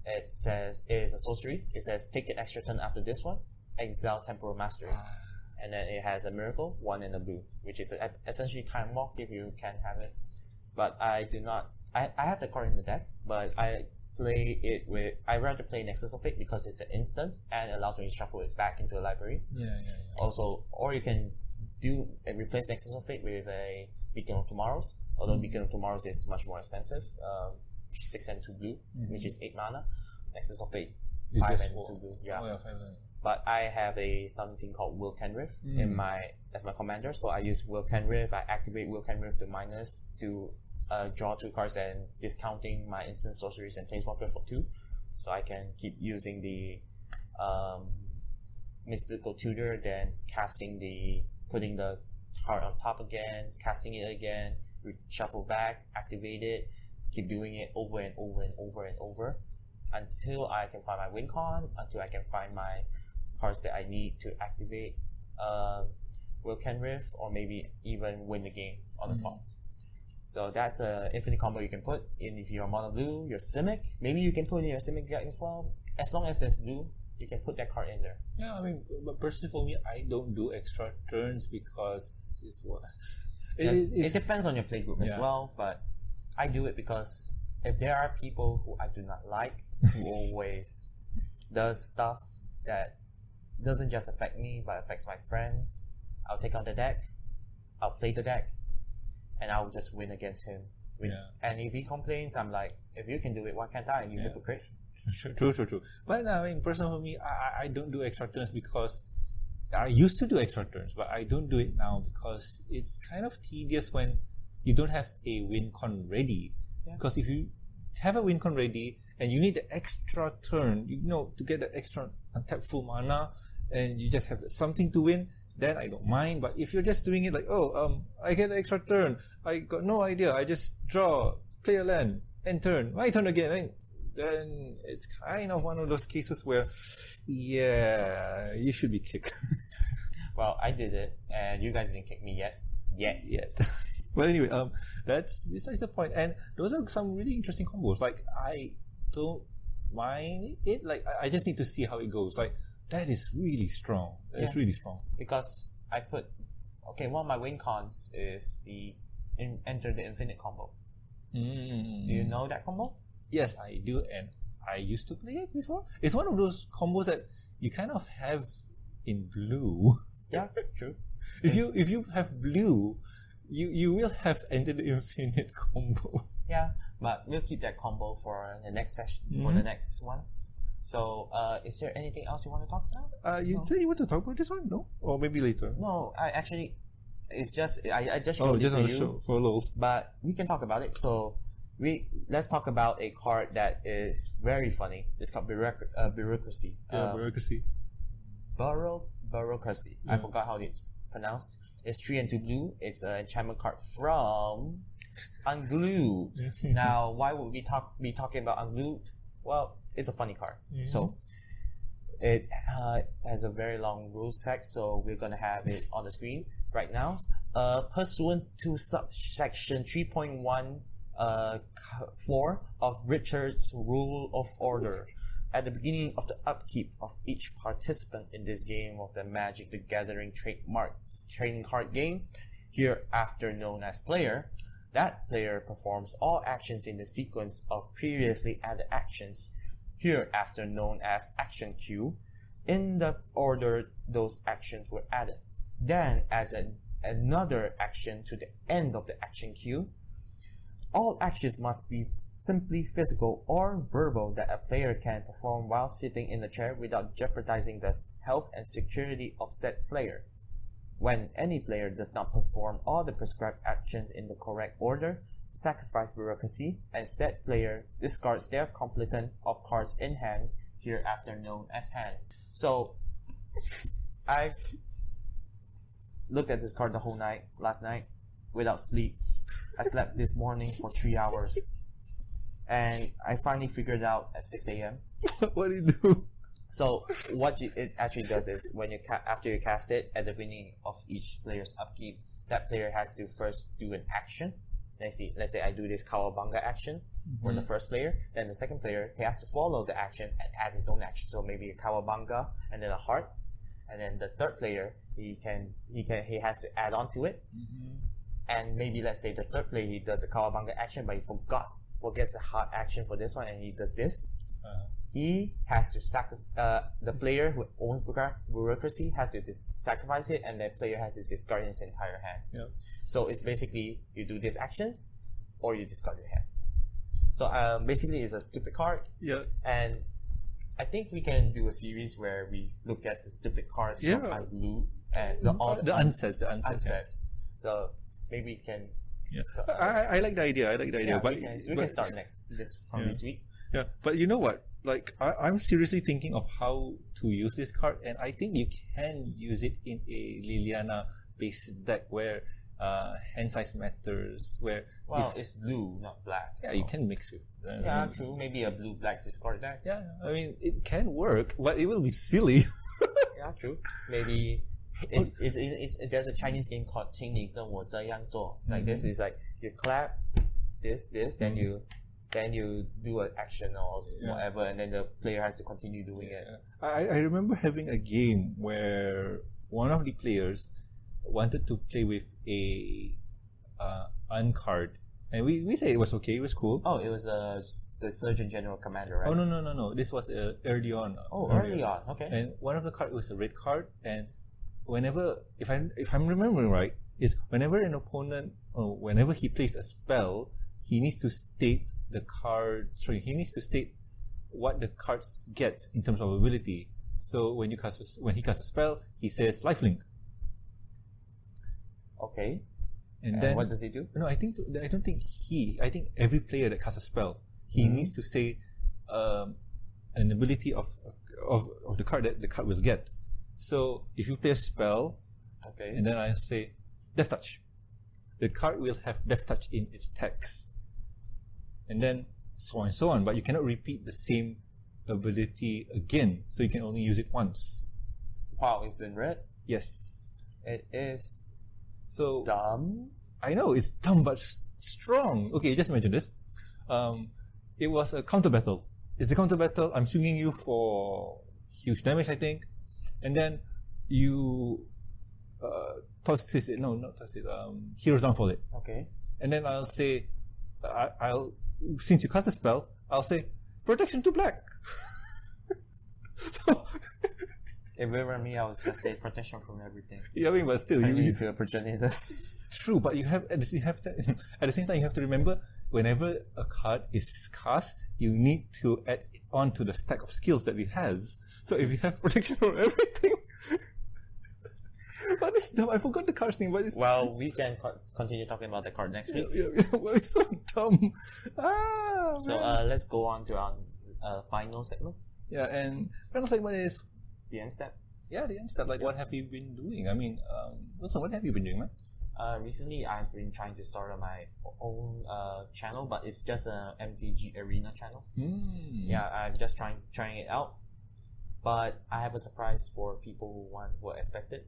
It says it is a sorcery. It says take an extra turn after this one, exile Temporal Mastery, and then it has a Miracle, 1 in a blue, which is essentially time walk if you can have it. But I do not. I have the card in the deck, but I play it with. I rather play Nexus of Fate because it's an instant and it allows me to shuffle it back into the library. Yeah. Also, or you can replace Nexus of Fate with a Beacon of Tomorrows. Although Beacon of Tomorrows is much more expensive, 6 and 2 blue, which is 8 mana. Nexus of Fate, 5 and 2 blue. Yeah. Oh yeah, 5 and. But I have something called Wilken Rift as my commander, so I use Wilken Rift. I activate Wilken Rift to minus to draw 2 cards and discounting my instant sorceries and planeswalker for 2, so I can keep using the Mystical Tutor, then putting the card on top again, casting it again, shuffle back, activate it, keep doing it over and over and over and over until I can find my win con, until I can find my cards that I need to activate Wilken Rift, or maybe even win the game on the spot. So that's an infinite combo you can put in. If you're mono blue, your Simic, maybe you can put in your Simic deck as well. As long as there's blue, you can put that card in there. Yeah, I mean, but personally for me, I don't do extra turns because it's what it depends on your playgroup as well, but I do it because if there are people who I do not like, who always does stuff that doesn't just affect me but affects my friends, I'll take out the deck, I'll play the deck, and I'll just win against him. And if he complains, I'm like, if you can do it, why can't I? You hypocrite. True. But I mean, personally for me, I don't do extra turns because I used to do extra turns, but I don't do it now because it's kind of tedious when you don't have a win con ready. Because if you have a win con ready and you need the extra turn, to get the extra untap full mana, and you just have something to win, then I don't mind. But if you're just doing it like, I get the extra turn, I got no idea, I just draw, play a land, end turn, my turn again, then it's kind of one of those cases where, you should be kicked. Well, I did it, and you guys didn't kick me yet. Well, anyway, that's besides the point. And those are some really interesting combos. Like, I don't mind it. Like, I just need to see how it goes. Like, that is really strong. It's really strong. Because I put, one of my win cons is enter the infinite combo. Do you know that combo? Yes, I do, and I used to play it before. It's one of those combos that you kind of have in blue. Yeah, true. If you have blue, you will have entered the infinite combo. Yeah, but we'll keep that combo for the next session, for the next one. So, is there anything else you want to talk about? You said you want to talk about this one, no? Or maybe later? No, it's just, I just showed just it on to the you, show, for lols. But we can talk about it. So, let's talk about a card that is very funny. It's called Bureaucracy. Bureaucracy. Bureaucracy. I forgot how it's pronounced. It's 3 and 2 blue. It's an enchantment card from Unglued. Now, why would we be talking about Unglued? Well, it's a funny card. So, it has a very long rules text, so we're going to have it on the screen right now. Pursuant to section 3.1 4 of Richard's Rule of Order, at the beginning of the upkeep of each participant in this game of the Magic the Gathering trademark trading card game, hereafter known as player, that player performs all actions in the sequence of previously added actions, hereafter known as action queue, in the order those actions were added. Then adds another action to the end of the action queue. All actions must be simply physical or verbal that a player can perform while sitting in a chair without jeopardizing the health and security of said player. When any player does not perform all the prescribed actions in the correct order, sacrifice Bureaucracy, and said player discards their complement of cards in hand, hereafter known as hand. So, I looked at this card the whole night, last night, without sleep. I slept this morning for 3 hours. And I finally figured out at 6 a.m. What do you do? So what it actually does is when after you cast it at the beginning of each player's upkeep, that player has to first do an action. Let's say I do this Kawabanga action for the first player. Then the second player, he has to follow the action and add his own action. So maybe a Kawabanga and then a heart. And then the third player, he has to add on to it. And maybe let's say the third player, he does the Kawabanga action, but he forgets the heart action for this one, and he does this. He has to the player who owns Bureaucracy has to sacrifice it, and the player has to discard his entire hand. Yep. So it's basically you do these actions, or you discard your hand. So basically, it's a stupid card. Yeah. And I think we can do a series where we look at the stupid cards from Unglued and the unsets. So maybe we can. Yeah. I like the idea. Yeah, but we can start from this week. Yeah, but you know what? Like, I'm seriously thinking of how to use this card, and I think you can use it in a Liliana-based deck where hand size matters. It's blue, not black. Yeah, so you can mix it. True. Maybe a blue-black discard deck. Yeah, I mean, it can work, but it will be silly. true. Maybe there's a Chinese game called 请你跟我这样做. Like this is like you clap this, then you do an action or whatever, and then the player has to continue doing it. I remember having a game where one of the players wanted to play with a uncard, and we said it was okay, it was cool. Oh, it was the Surgeon General Commander, right? Oh no, this was early on. Early on, okay. And one of the cards was a red card, and whenever, if I'm remembering right, is whenever an opponent, or whenever he plays a spell, he needs to state he needs to state what the card gets in terms of ability. So when he casts a spell, he says lifelink. Okay. And then what does he do? No, I think every player that casts a spell, he needs to say an ability of the card that the card will get. So if you play a spell, okay, and then I say Death Touch, the card will have Death Touch in its text, and then so on and so on. But you cannot repeat the same ability again, so you can only use it once. Wow, it's in red? Yes. It is so dumb. I know, it's dumb but strong. Okay, just imagine this. It was a counter battle. It's a counter battle. I'm swinging you for huge damage, I think. And then you toss it. No, not toss it. Hero's Downfall it. Okay. And then I'll say, I'll since you cast a spell, I'll say protection to black. So if it were me, I would just say protection from everything. Yeah, I mean, but still, you need to progenitors. True, but at the same time you have to remember, whenever a card is cast, you need to add it on to the stack of skills that it has. So if you have protection from everything, but it's dumb. I forgot the card's name. But it's we can continue talking about the card next week. Yeah, well, it's so dumb. So let's go on to our final segment. Yeah, and final segment is the end step. Yeah, the end step. Like, what have you been doing? I mean, Wilson, what have you been doing, man? Recently, I've been trying to start on my own channel, but it's just an MTG Arena channel. Yeah, I'm just trying it out. But I have a surprise for people who expect it.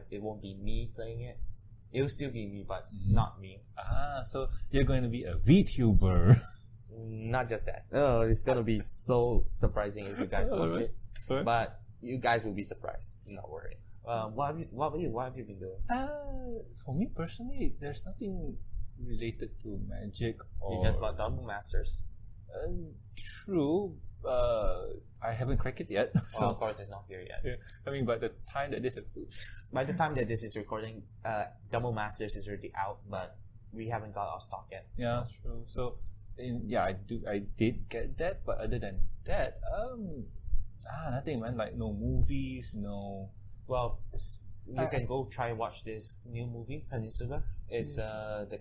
It won't be me playing it. It will still be me, but not me. So you're going to be a VTuber. Not just that. Oh, it's going to be so surprising if you guys watch it. Right. But you guys will be surprised. Not worry. What have you been doing? For me personally, there's nothing related to Magic or... You just bought Double Masters. True. I haven't cracked it yet. So of course it's not here yet. Yeah. I mean, by the time that this is recording, Double Masters is already out, but we haven't got our stock yet. Yeah, so. True. So, I did get that, but other than that, nothing, man. Like, no movies, no... Well, you can go try watch this new movie, Peninsula. It's the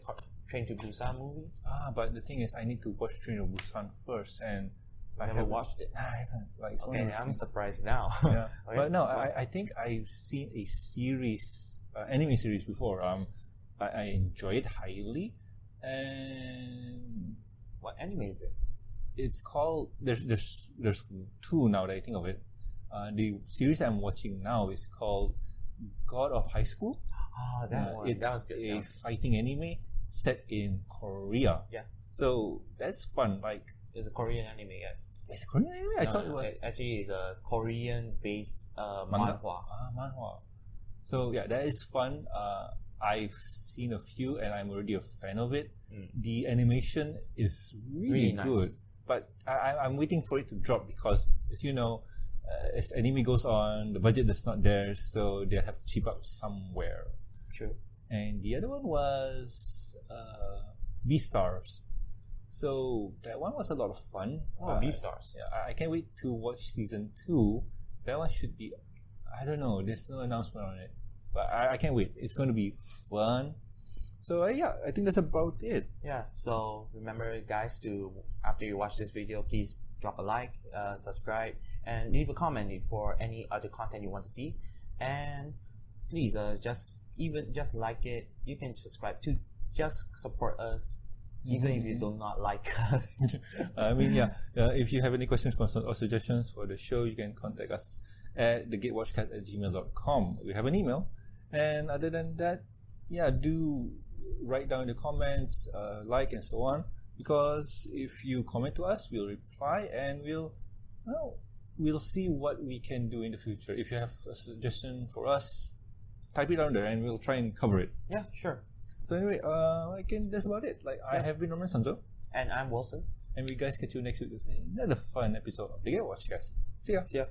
Train to Busan movie. But the thing is, I need to watch Train to Busan first, and I haven't watched it. I haven't. Like, okay, I'm surprised now. Yeah. Okay. But no, I think I've seen a series, anime series before. I enjoy it highly, and what anime is it? It's called. There's two now that I think of it. The series I'm watching now is called God of High School. That one. It's that was good. a fighting anime set in Korea. Yeah. So that's fun. Like, it's a Korean anime, yes. It's a Korean anime? I thought it was. Actually, it's a Korean-based manhwa. Manhwa. So yeah, that is fun. I've seen a few and I'm already a fan of it. The animation is really nice. good. But I'm waiting for it to drop because, as you know, as anime goes on, the budget is not there, so they'll have to cheap out somewhere. True. And the other one was Beastars. So that one was a lot of fun. Beastars. Yeah, I can't wait to watch season 2. That one should be, I don't know, there's no announcement on it. But I can't wait. It's going to be fun. So I think that's about it. Yeah, so remember guys, to after you watch this video, please drop a like, subscribe, and leave a comment for any other content you want to see. And please just like it. You can subscribe to just support us, even if you do not like us. I mean, if you have any questions or suggestions for the show, you can contact us at thegatewatchcast@gmail.com. We have an email. And other than that, do write down in the comments, like and so on. Because if you comment to us, we'll reply and we'll see what we can do in the future. If you have a suggestion for us, type it down there and we'll try and cover it. Yeah, sure. So anyway, that's about it. I have been Roman Sanzo. And I'm Wilson. And we guys catch you next week with another fun episode of the Gatewatch Cast. See ya.